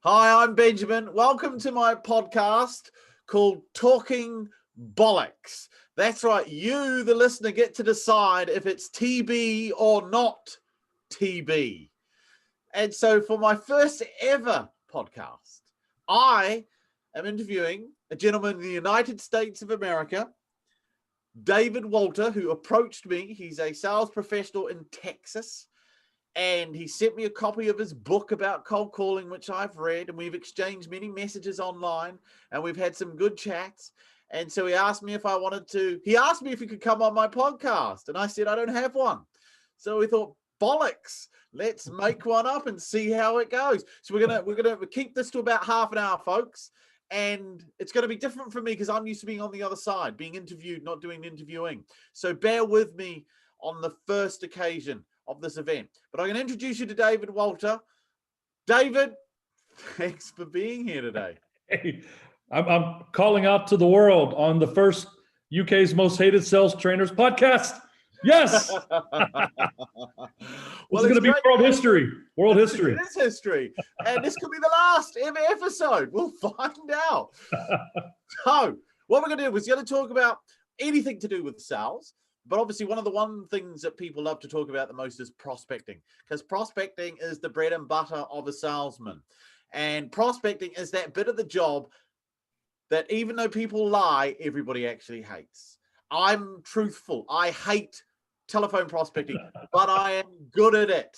Hi, I'm Benjamin. Welcome to my podcast called Talking Bollocks. That's right. You, the listener, get to decide if it's TB or not TB. And so for my first ever podcast, I am interviewing a gentleman in the United States of America, David Walter, who approached me. He's a sales professional in Texas. And he sent me a copy of his book about cold calling, which I've read, and we've exchanged many messages online, and we've had some good chats. And so he asked me if he could come on my podcast, and I said, I don't have one. So we thought, bollocks, let's make one up and see how it goes. So we're gonna keep this to about half an hour, folks. And it's going to be different for me because I'm used to being on the other side, being interviewed, not doing interviewing. So bear with me on the first occasion of this event. But I'm going to introduce you to David Walter. David, thanks for being here today. Hey, I'm calling out to the world on the first UK's most hated sales trainers podcast. Yes. Well, it's going to be world history. World history. It is history. And this could be the last ever episode. We'll find out. So what we're going to do is we're going to talk about anything to do with sales. But obviously, one of the things that people love to talk about the most is prospecting, because prospecting is the bread and butter of a salesman. And prospecting is that bit of the job that even though people lie, everybody actually hates. I'm truthful. I hate telephone prospecting, but I am good at it.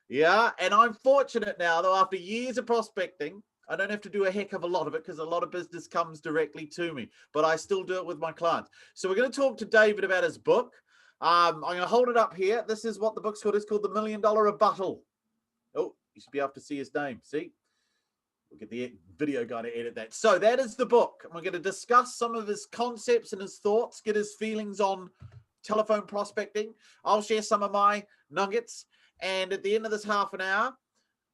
Yeah. And I'm fortunate now, though, after years of prospecting, I don't have to do a heck of a lot of it because a lot of business comes directly to me, but I still do it with my clients. So we're going to talk to David about his book. I'm going to hold it up here. This is what the book's called. It's called The $1 Million Rebuttal. Oh, you should be able to see his name. See? We'll get the video guy to edit that. So that is the book. And we're going to discuss some of his concepts and his thoughts, get his feelings on telephone prospecting. I'll share some of my nuggets. And at the end of this half an hour,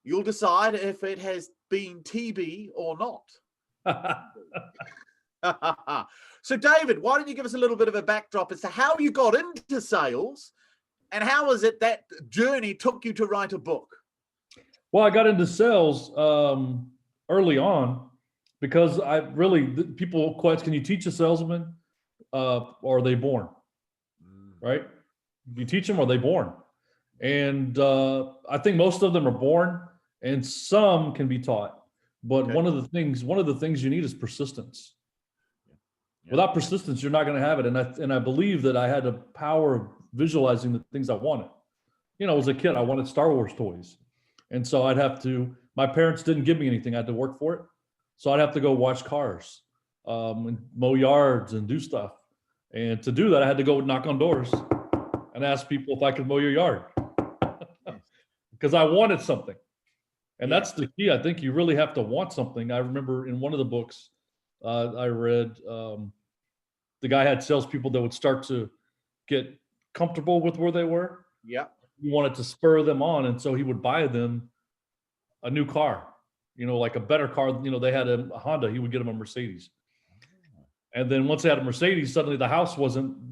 you'll decide if it has been TB or not. So David, why don't you give us a little bit of a backdrop as to how you got into sales and how is it that journey took you to write a book? Well, I got into sales early on because people question, can you teach a salesman or are they born? Right? You teach them or are they born? And I think most of them are born and some can be taught. But one of the things you need is persistence. Yeah. Without persistence, you're not going to have it. And I believe that I had a power of visualizing the things I wanted. You know, as a kid, I wanted Star Wars toys. And so my parents didn't give me anything. I had to work for it. So I'd have to go wash cars and mow yards and do stuff. And to do that, I had to go knock on doors and ask people if I could mow your yard because I wanted something. And that's the key. I think you really have to want something. I remember in one of the books I read, the guy had salespeople that would start to get comfortable with where they were. Yeah. He wanted to spur them on. And so he would buy them a new car, like a better car. They had a Honda. He would get them a Mercedes. And then once they had a Mercedes, suddenly the house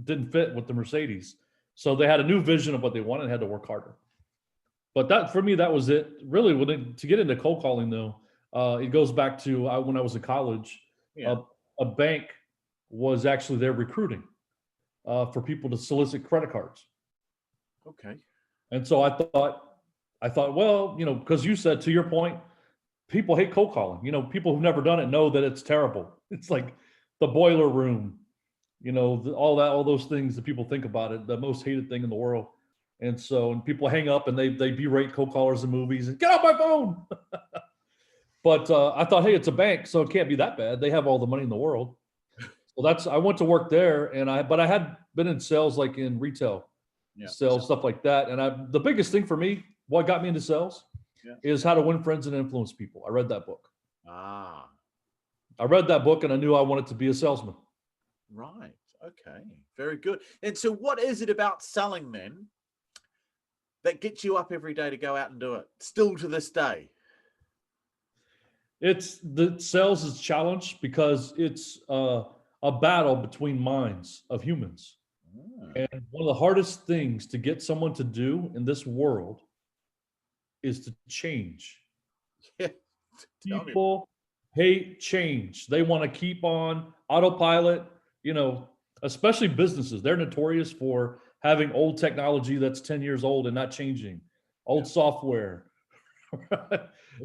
didn't fit with the Mercedes. So they had a new vision of what they wanted and had to work harder. But for me, that was it. Really, to get into cold calling, though, it goes back to when I was in college. Yeah. A bank was actually there recruiting for people to solicit credit cards. Okay. And so I thought, well, because you said, to your point, people hate cold calling. People who've never done it know that it's terrible. It's like the boiler room, all those things that people think about it, the most hated thing in the world. And so people hang up and they berate cold callers in movies and get off my phone. But I thought, hey, it's a bank, so it can't be that bad. They have all the money in the world. So I went to work there, but I had been in sales, like in retail, sales, stuff like that. And the biggest thing for me, what got me into sales, is How to Win Friends and Influence People. I read that book. I read that book and I knew I wanted to be a salesman. Right. Okay. Very good. And so what is it about selling then that gets you up every day to go out and do it still to this day? It's the sales is challenged because it's a battle between minds of humans. And one of the hardest things to get someone to do in this world is to change. Yeah. People hate change. They want to keep on autopilot, especially businesses. They're notorious for having old technology that's 10 years old and not changing, old software.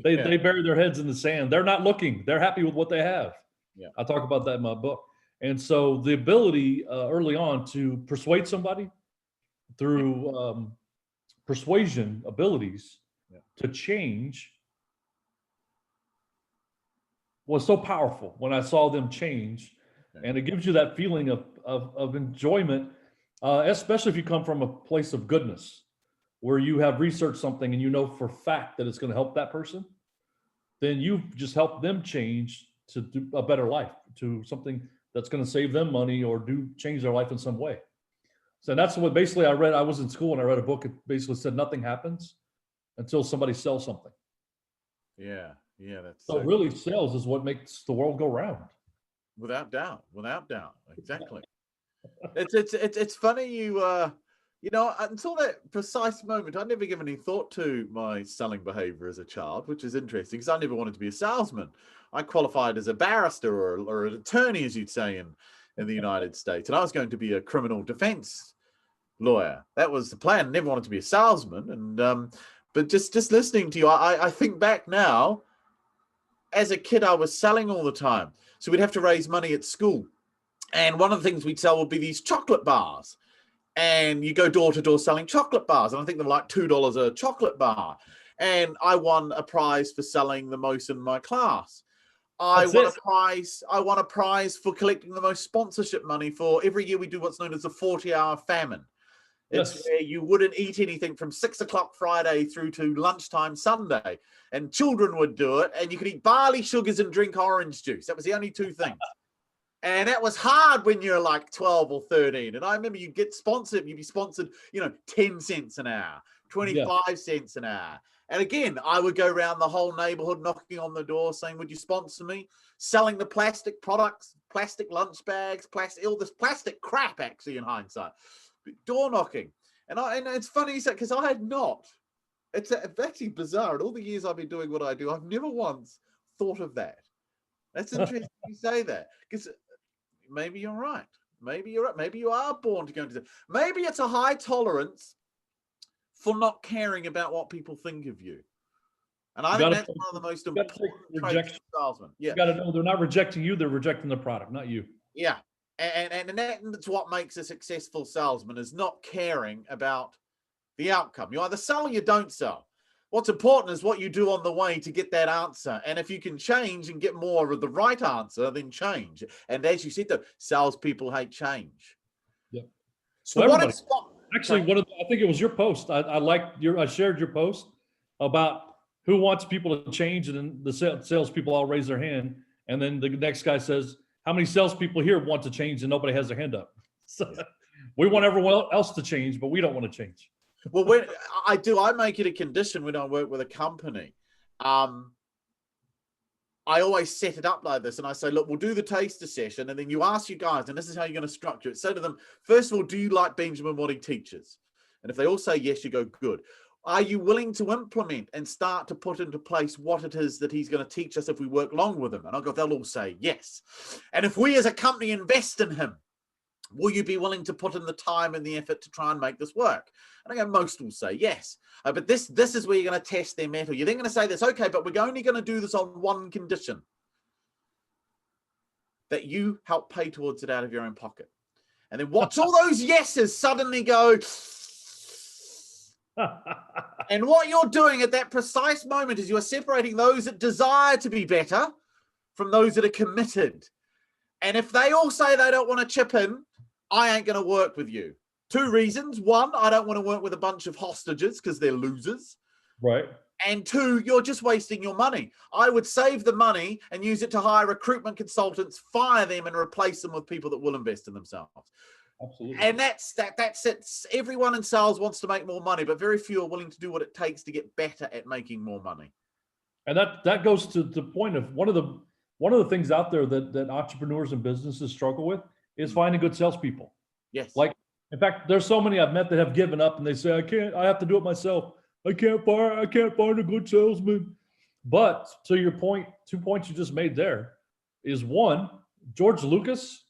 They bury their heads in the sand. They're not looking. They're happy with what they have. Yeah. I talk about that in my book. And so the ability early on to persuade somebody through persuasion abilities to change was so powerful when I saw them change. And it gives you that feeling of enjoyment, especially if you come from a place of goodness, where you have researched something and you know for a fact that it's going to help that person. Then you've just helped them change to do a better life, to something that's going to save them money or change their life in some way. So that's what basically I read. I was in school and I read a book. It basically said nothing happens until somebody sells something. Yeah. That's so really sales is what makes the world go round. Without doubt. Exactly. It's funny until that precise moment, I never given any thought to my selling behavior as a child, which is interesting because I never wanted to be a salesman. I qualified as a barrister or an attorney, as you'd say in the United States, and I was going to be a criminal defense lawyer. That was the plan. I never wanted to be a salesman. And but just listening to you, I think back now. As a kid, I was selling all the time, so we'd have to raise money at school, and one of the things we'd sell would be these chocolate bars. And you go door to door selling chocolate bars. And I think they're like $2 a chocolate bar. And I won a prize for selling the most in my class. I won a prize for collecting the most sponsorship money for every year we do what's known as a 40-hour famine. It's where you wouldn't eat anything from 6 o'clock Friday through to lunchtime Sunday. And children would do it. And you could eat barley sugars and drink orange juice. That was the only two things. And that was hard when you're like 12 or 13. And I remember you'd be sponsored, 10 cents an hour, 25 cents an hour. And again, I would go around the whole neighborhood knocking on the door saying, would you sponsor me? Selling the plastic products, plastic lunch bags, all this plastic crap, actually, in hindsight. Door knocking. And it's funny because I had not. It's actually bizarre. In all the years I've been doing what I do, I've never once thought of that. That's interesting you say that, because maybe you're right. Maybe you're right. Maybe you are born to go into. Maybe it's a high tolerance for not caring about what people think of you. And I think that's one of the most important traits of salesmen. Yeah, you got to know they're not rejecting you; they're rejecting the product, not you. Yeah, and that's what makes a successful salesman, is not caring about the outcome. You either sell or you don't sell. What's important is what you do on the way to get that answer. And if you can change and get more of the right answer, then change. And as you said, though, salespeople hate change. Yeah. So I think it was your post. I shared your post about who wants people to change, and then the salespeople all raise their hand, and then the next guy says, "How many salespeople here want to change?" And nobody has their hand up. So we want everyone else to change, but we don't want to change. Well, when I make it a condition when I work with a company. I always set it up like this, and I say, look, we'll do the taster session, and then you ask you guys, and this is how you're going to structure it. Say to them, first of all, do you like Benjamin what he teaches? And if they all say yes, you go, good. Are you willing to implement and start to put into place what it is that he's going to teach us if we work long with him? And they'll all say yes. And if we as a company invest in him, will you be willing to put in the time and the effort to try and make this work? And I go, most will say yes. But this is where you're going to test their mettle. You're then going to say this, okay, but we're only going to do this on one condition: that you help pay towards it out of your own pocket. And then watch all those yeses suddenly go. And what you're doing at that precise moment is you're separating those that desire to be better from those that are committed. And if they all say they don't want to chip in, I ain't going to work with you. 2 reasons. 1, I don't want to work with a bunch of hostages because they're losers. Right. And 2, you're just wasting your money. I would save the money and use it to hire recruitment consultants, fire them, and replace them with people that will invest in themselves. Absolutely. And that's it. Everyone in sales wants to make more money, but very few are willing to do what it takes to get better at making more money. And that goes to the point of one of the things out there that entrepreneurs and businesses struggle with is finding good salespeople. Yes. Like, in fact, there's so many I've met that have given up and they say, I have to do it myself. I can't find a good salesman. But to your point, 2 points you just made there is one, George Lucas,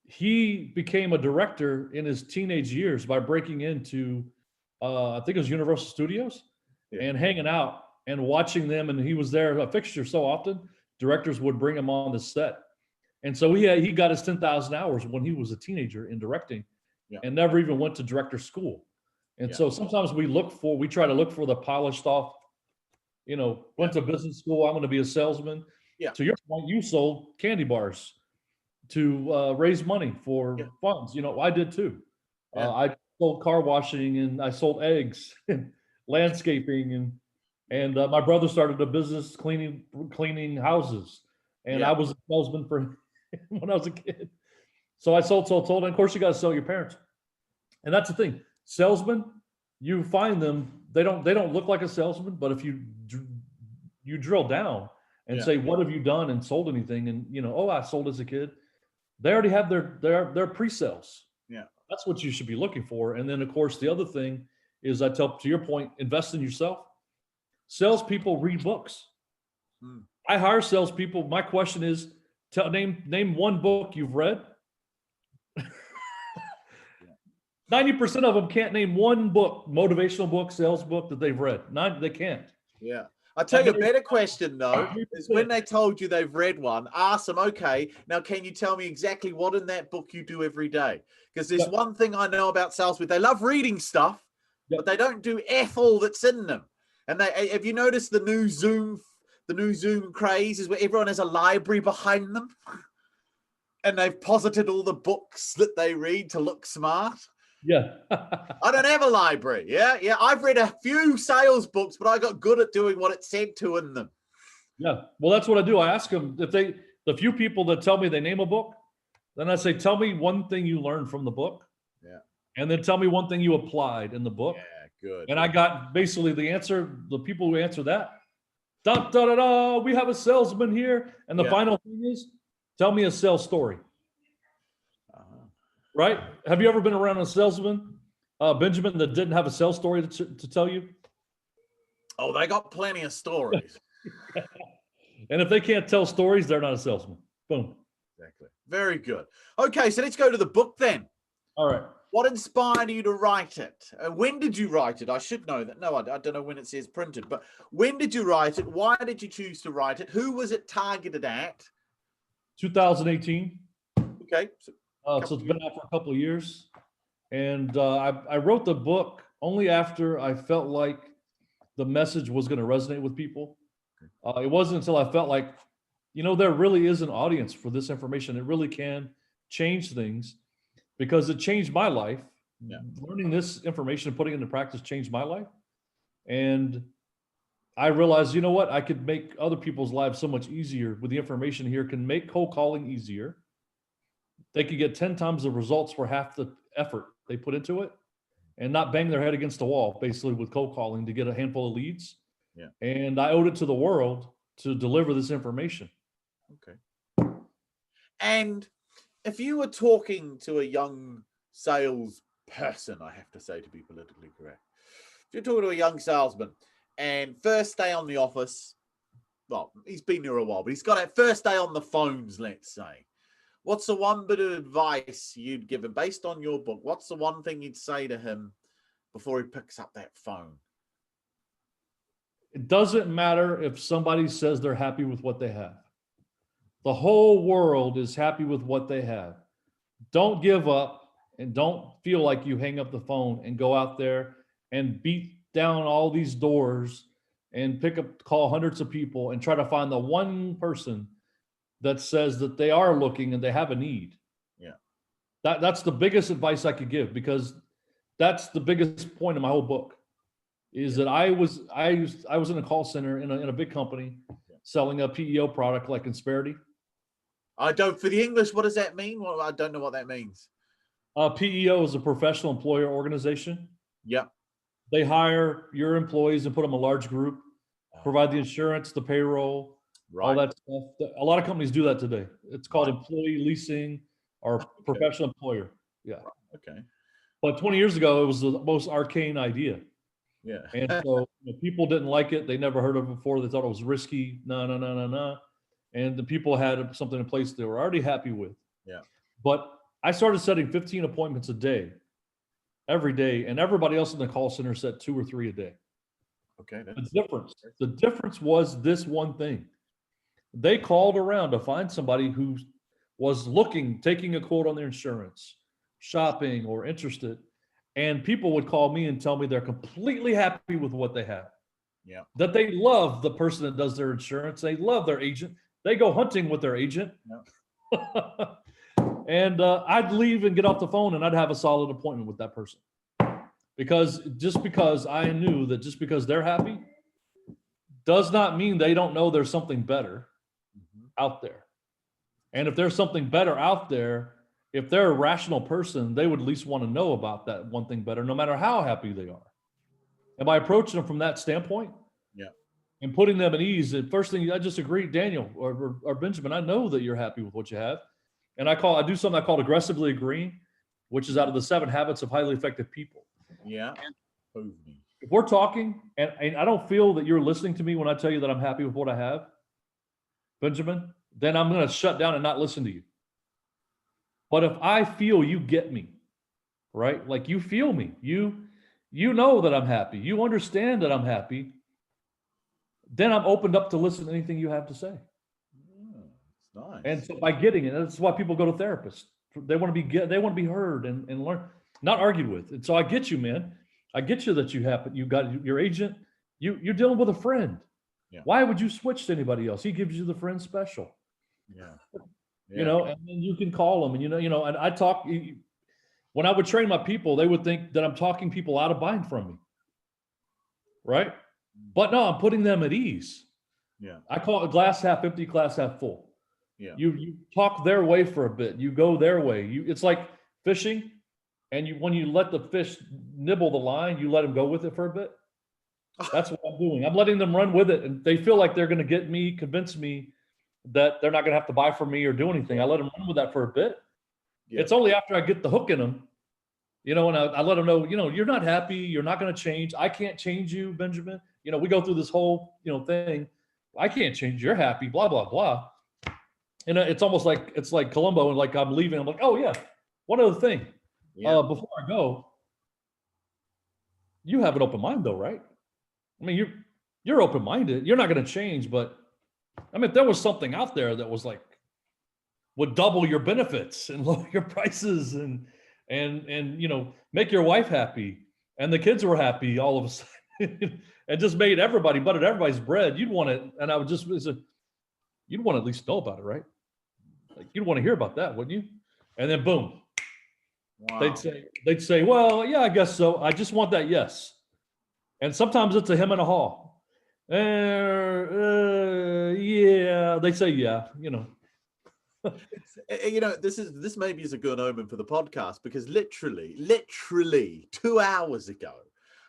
he became a director in his teenage years by breaking into, I think it was Universal Studios, and hanging out and watching them. And he was there a fixture so often, directors would bring him on the set. And so he got his 10,000 hours when he was a teenager in directing and never even went to director school. And so sometimes we try to look for the polished off, went to business school, I'm going to be a salesman. Yeah. To your point, you sold candy bars to raise money for funds. I did too. I sold car washing and I sold eggs and landscaping and my brother started a business cleaning houses, and I was a salesman for when I was a kid. So I sold, and of course you got to sell your parents. And that's the thing. Salesmen, you find them, they don't look like a salesman, but if you drill down and say, what have you done and sold anything? And I sold as a kid. They already have their pre-sales. Yeah. That's what you should be looking for. And then of course the other thing is, I tell, to your point, invest in yourself. Salespeople read books. I hire salespeople. My question is, name one book you've read. 90% of them can't name one book, motivational book, sales book that they've read. They can't. Yeah. I'll tell you a better question though, is when they told you they've read one, ask them, okay, now can you tell me exactly what in that book you do every day? Because there's one thing I know about salespeople, they love reading stuff, but they don't do F all that's in them. And have you noticed the new Zoom craze is where everyone has a library behind them and they've posited all the books that they read to look smart? Yeah. I don't have a library. Yeah. I've read a few sales books, but I got good at doing what it said to in them. Yeah. Well, that's what I do. I ask them the few people that tell me they name a book, then I say, tell me one thing you learned from the book. Yeah. And then tell me one thing you applied in the book. Yeah. Good. And I got basically the answer, the people who answer that, we have a salesman here. And the final thing is, tell me a sales story. Right? Have you ever been around a salesman, Benjamin, that didn't have a sales story to tell you? Oh, they got plenty of stories. And if they can't tell stories, they're not a salesman. Boom. Exactly. Very good. Okay, so let's go to the book then. All right. What inspired you to write it? When did you write it? I should know that. No, I don't know when it says printed, but when did you write it? Why did you choose to write it? Who was it targeted at? 2018. Okay. So it's been out for a couple of years. And I wrote the book only after I felt like the message was going to resonate with people. It wasn't until I felt like, there really is an audience for this information. It really can change things, because it changed my life. Yeah. Learning this information and putting it into practice changed my life. And I realized, what? I could make other people's lives so much easier with the information here, can make cold calling easier. They could get 10 times the results for half the effort they put into it, and not bang their head against the wall, basically, with cold calling to get a handful of leads. Yeah. And I owed it to the world to deliver this information. Okay. And if you were talking to a young sales person, I have to say, to be politically correct, if you're talking to a young salesman and first day on the office, well, he's been there a while, but he's got that first day on the phones, let's say. What's the one bit of advice you'd give him based on your book? What's the one thing you'd say to him before he picks up that phone? It doesn't matter if somebody says they're happy with what they have. The whole world is happy with what they have. Don't give up, and don't feel like you hang up the phone and go out there and beat down all these doors and call hundreds of people and try to find the one person that says that they are looking and they have a need. Yeah. That's the biggest advice I could give, because that's the biggest point of my whole book, is that I was in a call center in a big company selling a PEO product like Insperity. I don't, for the English, what does that mean? Well, I don't know what that means. PEO is a professional employer organization. Yeah. They hire your employees and put them in a large group, provide the insurance, the payroll, all that stuff. A lot of companies do that today. It's called employee leasing or professional employer. Yeah. Okay. But 20 years ago, it was the most arcane idea. Yeah. And so people didn't like it. They never heard of it before. They thought it was risky. No, no, no, no, no. And the people had something in place they were already happy with. Yeah. But I started setting 15 appointments a day, every day, and everybody else in the call center set 2 or 3 a day. Okay. The difference was this one thing. They called around to find somebody who was taking a quote on their insurance, shopping, or interested. And people would call me and tell me they're completely happy with what they have. Yeah. That they love the person that does their insurance. They love their agent. They go hunting with their agent. Yeah. And I'd leave and get off the phone and I'd have a solid appointment with that person. Because I knew that just because they're happy does not mean they don't know there's something better out there. And if there's something better out there, if they're a rational person, they would at least want to know about that one thing better, no matter how happy they are. And by approaching them from that standpoint, and putting them at ease, the first thing I just agree, Daniel or Benjamin, I know that you're happy with what you have. And I do something I call aggressively agreeing, which is out of the 7 habits of highly effective people. Yeah. If we're talking and I don't feel that you're listening to me when I tell you that I'm happy with what I have, Benjamin, then I'm going to shut down and not listen to you. But if I feel you get me, right? Like you feel me, you know that I'm happy, you understand that I'm happy, then I'm opened up to listen to anything you have to say. It's nice. And so by getting it, that's why people go to therapists. They want to be heard and learn, not argued with. And so I get you, man. I get you that you got your agent, you're dealing with a friend. Yeah. Why would you switch to anybody else? He gives you the friend special. Yeah. And then you can call them and and I talk, when I would train my people, they would think that I'm talking people out of buying from me. Right? But no, I'm putting them at ease. Yeah. I call it glass half empty, glass half full. Yeah. You talk their way for a bit. You go their way. It's like fishing, and when you let the fish nibble the line, you let them go with it for a bit. That's what I'm doing. I'm letting them run with it, and they feel like they're going to get me, convince me that they're not going to have to buy from me or do anything. I let them run with that for a bit. Yeah. It's only after I get the hook in them, and I let them know, you're not happy. You're not going to change. I can't change you, Benjamin. We go through this whole, thing. I can't change. You're happy, blah, blah, blah. And it's almost like, it's like Columbo and like I'm leaving. I'm like, oh yeah. One other thing. Yeah. Before I go, you have an open mind though, right? I mean, you're open-minded. You're not going to change, but I mean, if there was something out there that was like, would double your benefits and lower your prices and make your wife happy and the kids were happy all of a sudden and just made buttered everybody's bread, you'd want it. And I would you'd want to at least know about it, right? Like you'd want to hear about that, wouldn't you? And then boom, wow. They'd say, well, yeah, I guess so. I just want that yes. And sometimes it's a hem and a haw. Yeah, they say yeah, This maybe is a good omen for the podcast, because literally 2 hours ago,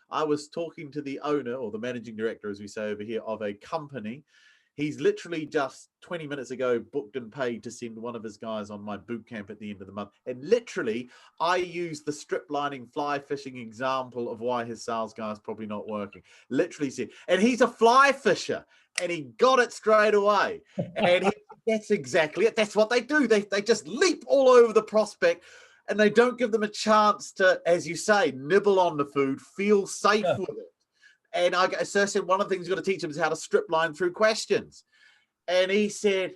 I was talking to the owner, or the managing director, as we say over here, of a company. He's literally just 20 minutes ago booked and paid to send one of his guys on my boot camp at the end of the month. And literally, I used the strip lining fly fishing example of why his sales guy is probably not working. Literally said, and he's a fly fisher, and he got it straight away. And that's exactly it. That's what they do. They just leap all over the prospect, and they don't give them a chance to, as you say, nibble on the food, feel safe with it. And so I said, one of the things you've got to teach him is how to strip line through questions. And he said,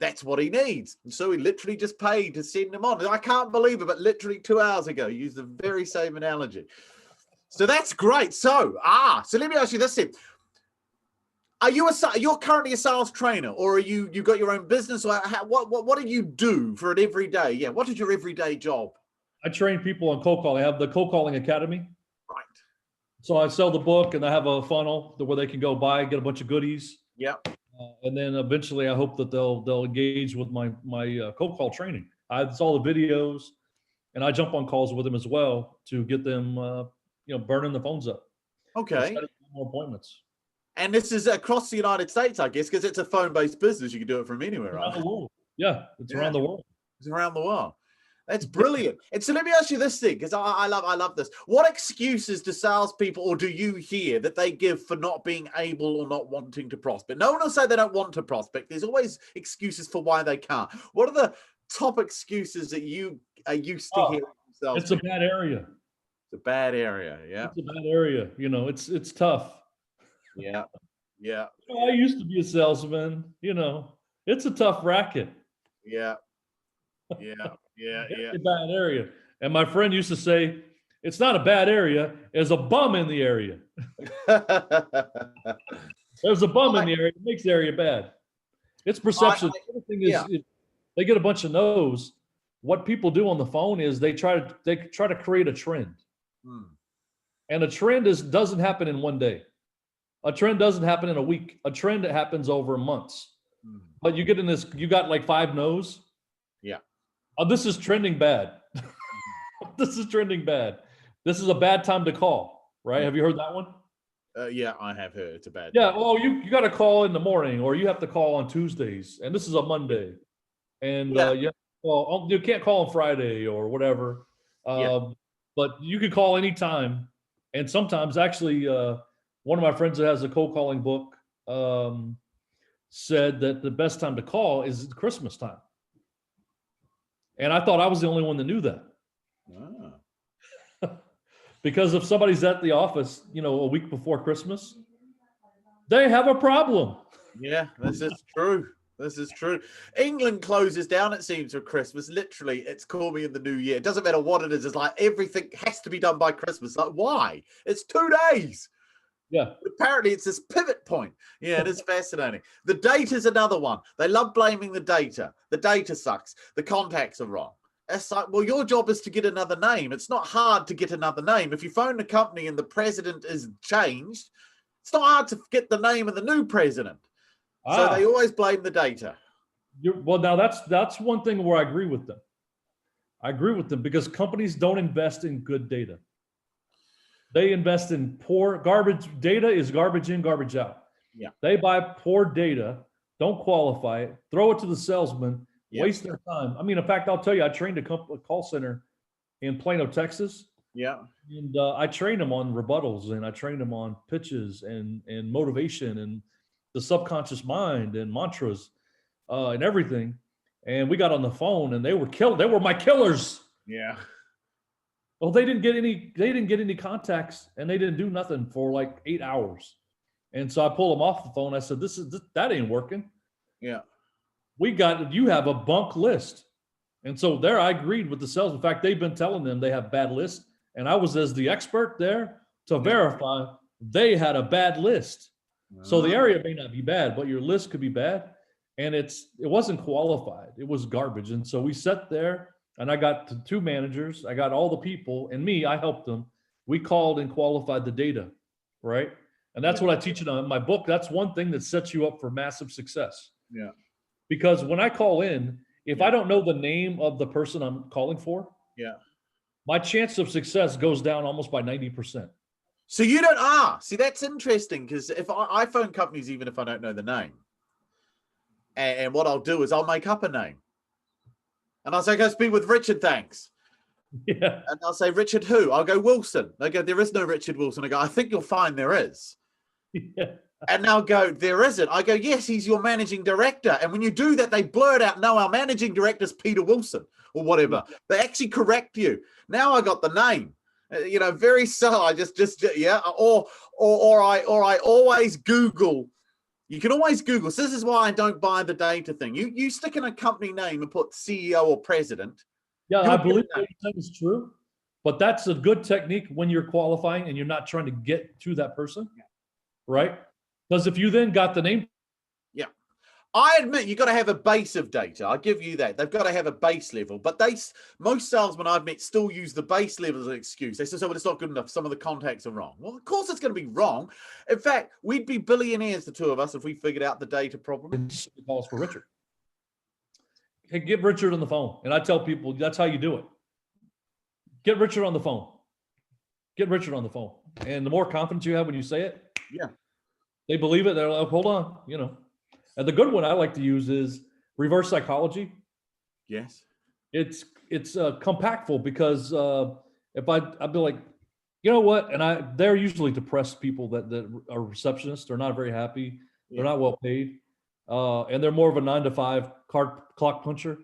that's what he needs. And so he literally just paid to send him on. And I can't believe it, but literally 2 hours ago, he used the very same analogy. So that's great. So let me ask you this then. You're currently a sales trainer, or are you got your own business? Or what do you do for an everyday? Yeah. What is your everyday job? I train people on cold calling. I have the cold calling academy. So I sell the book, and I have a funnel where they can go buy, get a bunch of goodies. Yeah. And then eventually I hope that they'll engage with my cold call training. It's all the videos, and I jump on calls with them as well to get them, burning the phones up. Okay. More appointments. And this is across the United States, I guess, because it's a phone-based business. You can do it from anywhere, right? Around the world. Yeah. It's around the world. It's around the world. That's brilliant. And so let me ask you this thing, because I love this. What excuses do salespeople, or do you hear that they give for not being able or not wanting to prospect? No one will say they don't want to prospect. There's always excuses for why they can't. What are the top excuses that you are used to hearing from It's a bad area. It's a bad area. Yeah. It's a bad area. You know, it's tough. Yeah. Yeah. I used to be a salesman. You know, it's a tough racket. Yeah. Yeah. Yeah. It's a bad area. And my friend used to say, it's not a bad area. There's a bum in the area. There's a bum in the area. It makes the area bad. It's perception. The other thing is, they get a bunch of no's. What people do on the phone is they try to create a trend. And a trend doesn't happen in one day. A trend doesn't happen in a week. A trend that happens over months. But you get in this, you got like 5 no's. Yeah. Oh, this is trending bad. This is trending bad. This is a bad time to call, right? Have you heard that one? Yeah, I have heard it's a bad Yeah, time. oh, you got to call in the morning, or you have to call on Tuesdays, and this is a Monday. And you can't call on Friday or whatever. But you can call anytime. And sometimes, actually, one of my friends that has a cold calling book said that the best time to call is Christmas time. And I thought I was the only one that knew that. Because if somebody's at the office, you know, a week before Christmas, they have a problem. Yeah, this is true. This is true. England closes down, it seems, for Christmas. Literally, it's call me in the new year. It doesn't matter what it is. It's like everything has to be done by Christmas. Like, why? It's 2 days. Yeah. Apparently, it's this pivot point. Yeah, it is fascinating. The data's another one. They love blaming the data. The data sucks. The contacts are wrong. It's like, well, your job is to get another name. It's not hard to get another name. If you phone the company and the president is changed, it's not hard to get the name of the new president. So they always blame the data. Well, now that's one thing where I agree with them. I agree with them because companies don't invest in good data. They invest in poor garbage. Data is garbage in, garbage out. Yeah. They buy poor data, don't qualify it, throw it to the salesman, waste their time. I mean, in fact, I'll tell you, I trained a call center in Plano, Texas. Yeah. And I trained them on rebuttals, and I trained them on pitches and motivation and the subconscious mind and mantras and everything. And we got on the phone, and they were my killers. Yeah. Well, they didn't get any contacts, and they didn't do nothing for like 8 hours. And so I pulled them off the phone. I said, that ain't working. Yeah. You have a bunk list. And so there I agreed with the sales. In fact, they've been telling them they have bad lists. And I was as the expert there to verify they had a bad list. So the area may not be bad, but your list could be bad. And it wasn't qualified. It was garbage. And so we sat there, and I got 2 managers. I got all the people, and I helped them. We called and qualified the data, right? And that's what I teach in my book. That's one thing that sets you up for massive success. Yeah. Because when I call in, if I don't know the name of the person I'm calling for, my chance of success goes down almost by 90%. So you don't see, that's interesting, because if I phone companies, even if I don't know the name, and what I'll do is I'll make up a name. And I'll say, go speak with Richard, thanks. Yeah. And I'll say, Richard who? I'll go, Wilson. They go, there is no Richard Wilson. I go, I think you'll find there is. Yeah. And they'll go, there isn't. I go, yes, he's your managing director. And when you do that, they blur it out. No, our managing director is Peter Wilson or whatever. They actually correct you. Now I got the name. Very subtle. I just or I always Google. You can always Google. So this is why I don't buy the data thing. You stick in a company name and put CEO or president. Yeah, I believe what you're saying is true, but that's a good technique when you're qualifying and you're not trying to get to that person, right? Because if you then got the name. Yeah. I admit you got to have a base of data. I give you that. They've got to have a base level. But most salesmen I've met still use the base level as an excuse. They say, well, it's not good enough. Some of the contacts are wrong. Well, of course it's going to be wrong. In fact, we'd be billionaires, the 2 of us, if we figured out the data problem. Calls for Richard. Hey, get Richard on the phone. And I tell people, that's how you do it. Get Richard on the phone. Get Richard on the phone. And the more confidence you have when you say it, they believe it. They're like, hold on, And the good one I like to use is reverse psychology. Yes. It's it's compactful because if I'd be like, you know what, and they're usually depressed people that are receptionists. They're not very happy. They're not well paid, and they're more of a 9 to 5 clock puncher.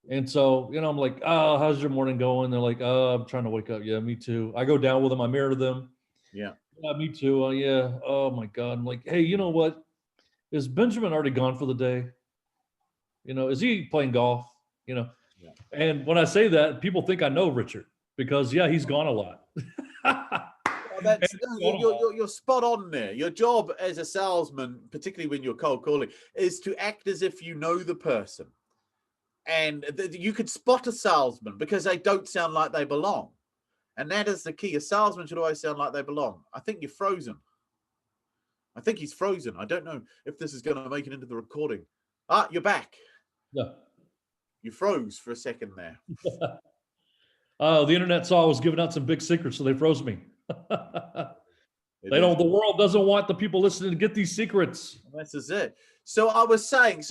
And so, I'm like, oh, how's your morning going? They're like, oh, I'm trying to wake up. Yeah, me too. I go down with them. I mirror them. Yeah. Yeah, me too. Yeah. Oh my God. I'm like, hey, you know what? Is Benjamin already gone for the day? Is he playing golf? Yeah. And when I say that, people think I know Richard because he's gone a lot. You're spot on there. Your job as a salesman, particularly when you're cold calling, is to act as if you know the person. And you could spot a salesman because they don't sound like they belong. And that is the key. A salesman should always sound like they belong. I think you're frozen. I think he's frozen. I don't know if this is going to make it into the recording. You're back. Yeah. You froze for a second there. The internet saw I was giving out some big secrets, so they froze me. The world doesn't want the people listening to get these secrets. This is it. So I was saying,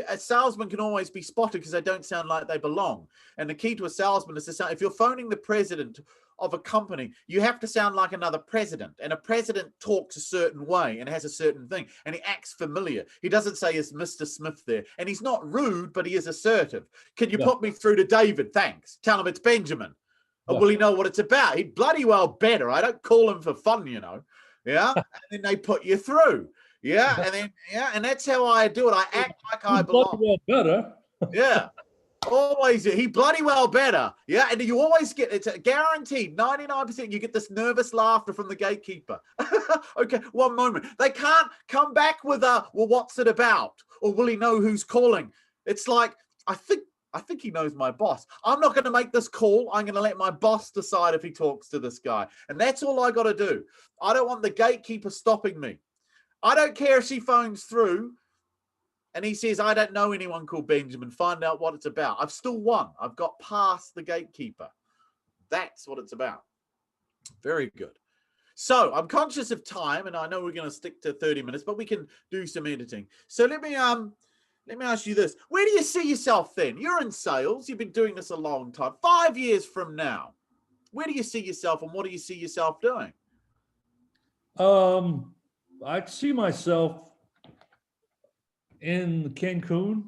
a salesman can always be spotted because they don't sound like they belong. And the key to a salesman is to sound, if you're phoning the president of a company, you have to sound like another president. And a president talks a certain way and has a certain thing. And he acts familiar. He doesn't say, "Is Mr. Smith there?" And he's not rude, but he is assertive. Can you put me through to David? Thanks. Tell him it's Benjamin. Or will he know what it's about? He'd bloody well better. I don't call him for fun, Yeah. And then they put you through. Yeah. And then, and that's how I do it. I act like I belong. Well better. Yeah. Always. He bloody well better. Yeah. And you always get, it's a guaranteed 99%. You get this nervous laughter from the gatekeeper. Okay. One moment. They can't come back with well, what's it about? Or will he know who's calling? It's like, I think he knows my boss. I'm not going to make this call. I'm going to let my boss decide if he talks to this guy. And that's all I got to do. I don't want the gatekeeper stopping me. I don't care if she phones through and he says, "I don't know anyone called Benjamin. Find out what it's about." I've still won. I've got past the gatekeeper. That's what it's about. Very good. So I'm conscious of time, and I know we're going to stick to 30 minutes, but we can do some editing. So let me ask you this. Where do you see yourself then? You're in sales. You've been doing this a long time. 5 years from now, where do you see yourself and what do you see yourself doing? I see myself in Cancun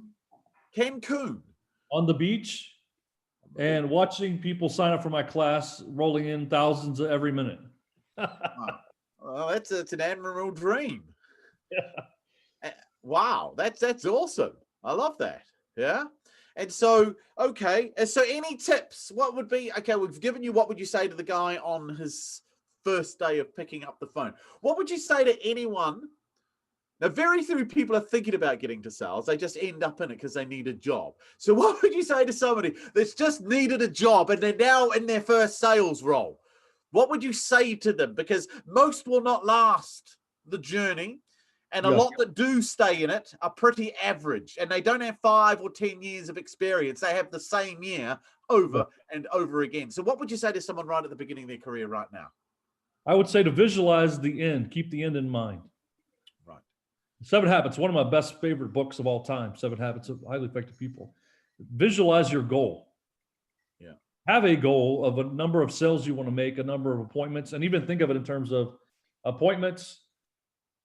on the beach and watching people sign up for my class, rolling in thousands every minute. Well, it's an admirable dream. Yeah. Wow, that's awesome. I love that. Yeah. And so, okay. And so any tips? What would be, okay, we've given you, what would you say to the guy on his first day of picking up the phone? What would you say to anyone? Now, very few people are thinking about getting to sales. They just end up in it because they need a job. So what would you say to somebody that's just needed a job and they're now in their first sales role? What would you say to them? Because most will not last the journey. And a lot that do stay in it are pretty average. And they don't have 5 or 10 years of experience. They have the same year over and over again. So what would you say to someone right at the beginning of their career right now? I would say to visualize the end. Keep the end in mind. Right. 7 Habits, one of my best favorite books of all time. 7 Habits of Highly Effective People. Visualize your goal. Yeah. Have a goal of a number of sales you want to make, a number of appointments, and even think of it in terms of appointments,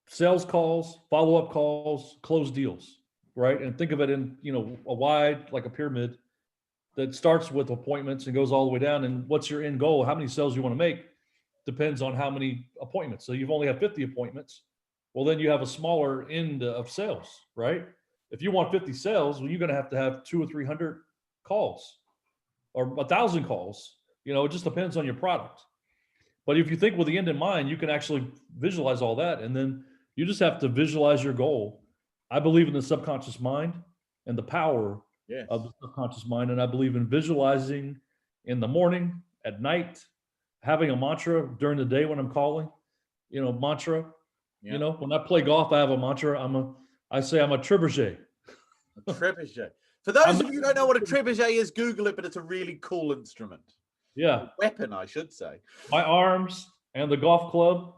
sales calls, follow-up calls, close deals, right? And think of it in, a wide, like a pyramid that starts with appointments and goes all the way down. And what's your end goal? How many sales you want to make depends on how many appointments. So you've only had 50 appointments. Well, then you have a smaller end of sales, right? If you want 50 sales, well, you're going to have 200 or 300 calls or 1,000 calls. It just depends on your product. But if you think with the end in mind, you can actually visualize all that. And then you just have to visualize your goal. I believe in the subconscious mind and the power of the subconscious mind. And I believe in visualizing in the morning, at night, having a mantra during the day when I'm calling, mantra. Yeah. When I play golf, I have a mantra. I say I'm a trebuchet. A trebuchet. For those of you who don't know what a trebuchet is, Google it, but it's a really cool instrument. Yeah. A weapon, I should say. My arms and the golf club,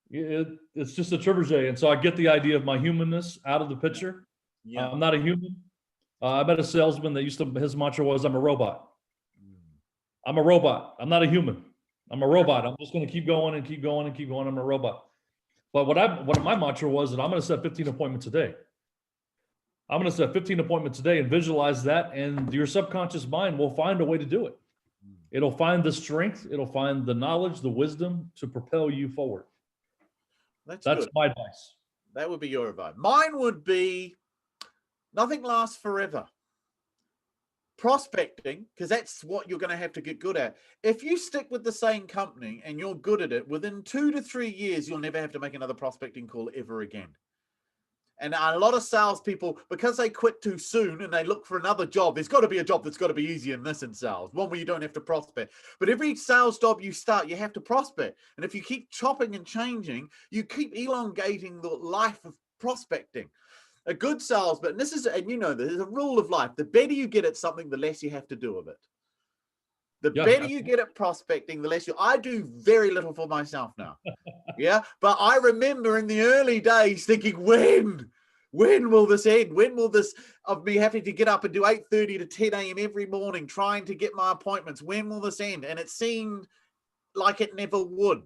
it's just a trebuchet. And so I get the idea of my humanness out of the picture. Yeah. I'm not a human. I met a salesman that his mantra was, "I'm a robot." I'm a robot. I'm not a human. I'm a robot. I'm just going to keep going and keep going and keep going. I'm a robot. But what my mantra was that I'm going to set 15 appointments a day. I'm going to set 15 appointments a day and visualize that, and your subconscious mind will find a way to do it. It'll find the strength, it'll find the knowledge, the wisdom to propel you forward. That's good. My advice. That would be your advice. Mine would be nothing lasts forever. Prospecting, because that's what you're going to have to get good at. If you stick with the same company and you're good at it, within 2 to 3 years, you'll never have to make another prospecting call ever again. And a lot of salespeople, because they quit too soon and they look for another job, there's got to be a job that's got to be easier than this in sales, one where you don't have to prospect. But every sales job you start, you have to prospect. And if you keep chopping and changing, you keep elongating the life of prospecting. A good salesman, and you know, there's a rule of life. The better you get at something, the less you have to do of it. The better you get at prospecting, the less I do very little for myself now. Yeah. But I remember in the early days thinking, when will this end? When will this of me having to get up and do 8:30 to 10 a.m. every morning, trying to get my appointments? When will this end? And it seemed like it never would.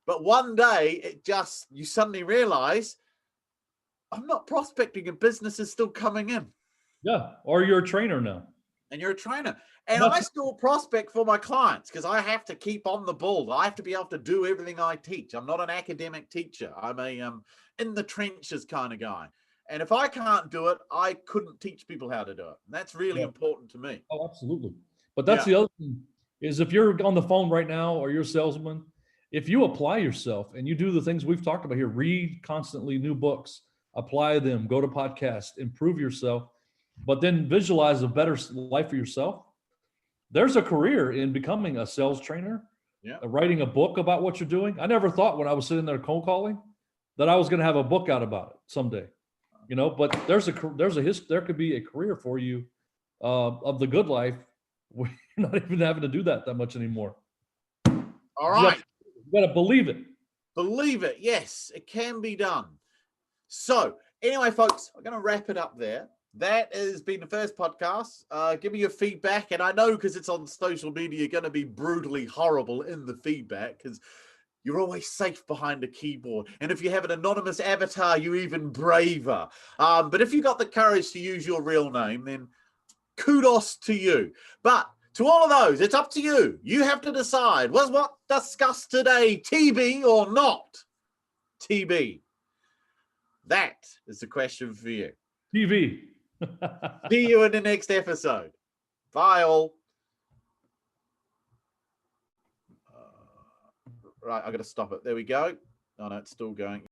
But one day you suddenly realize I'm not prospecting and business is still coming in. Yeah. Or you're a trainer now. And you're a trainer. And I still prospect for my clients because I have to keep on the ball. I have to be able to do everything I teach. I'm not an academic teacher. I'm a in the trenches kind of guy. And if I can't do it, I couldn't teach people how to do it. And that's really important to me. Oh, absolutely. But that's the other thing is if you're on the phone right now or you're a salesman, if you apply yourself and you do the things we've talked about here, read constantly new books, apply them, go to podcasts, improve yourself, but then visualize a better life for yourself. There's a career in becoming a sales trainer, writing a book about what you're doing. I never thought when I was sitting there cold calling that I was going to have a book out about it someday, you know, but there could be a career for you of the good life where you're not even having to do that much anymore. All right. You got to believe it. Believe it. Yes, it can be done. So anyway, folks, I'm going to wrap it up there. That has been the first podcast. Give me your feedback. And I know because it's on social media, you're going to be brutally horrible in the feedback because you're always safe behind a keyboard. And if you have an anonymous avatar, you're even braver. But if you got the courage to use your real name, then kudos to you. But to all of those, it's up to you. You have to decide, was what discussed today TB or not TB? That is the question for you. TV. See you in the next episode. Bye, all. Right, I got to stop it. There we go. Oh, no, it's still going.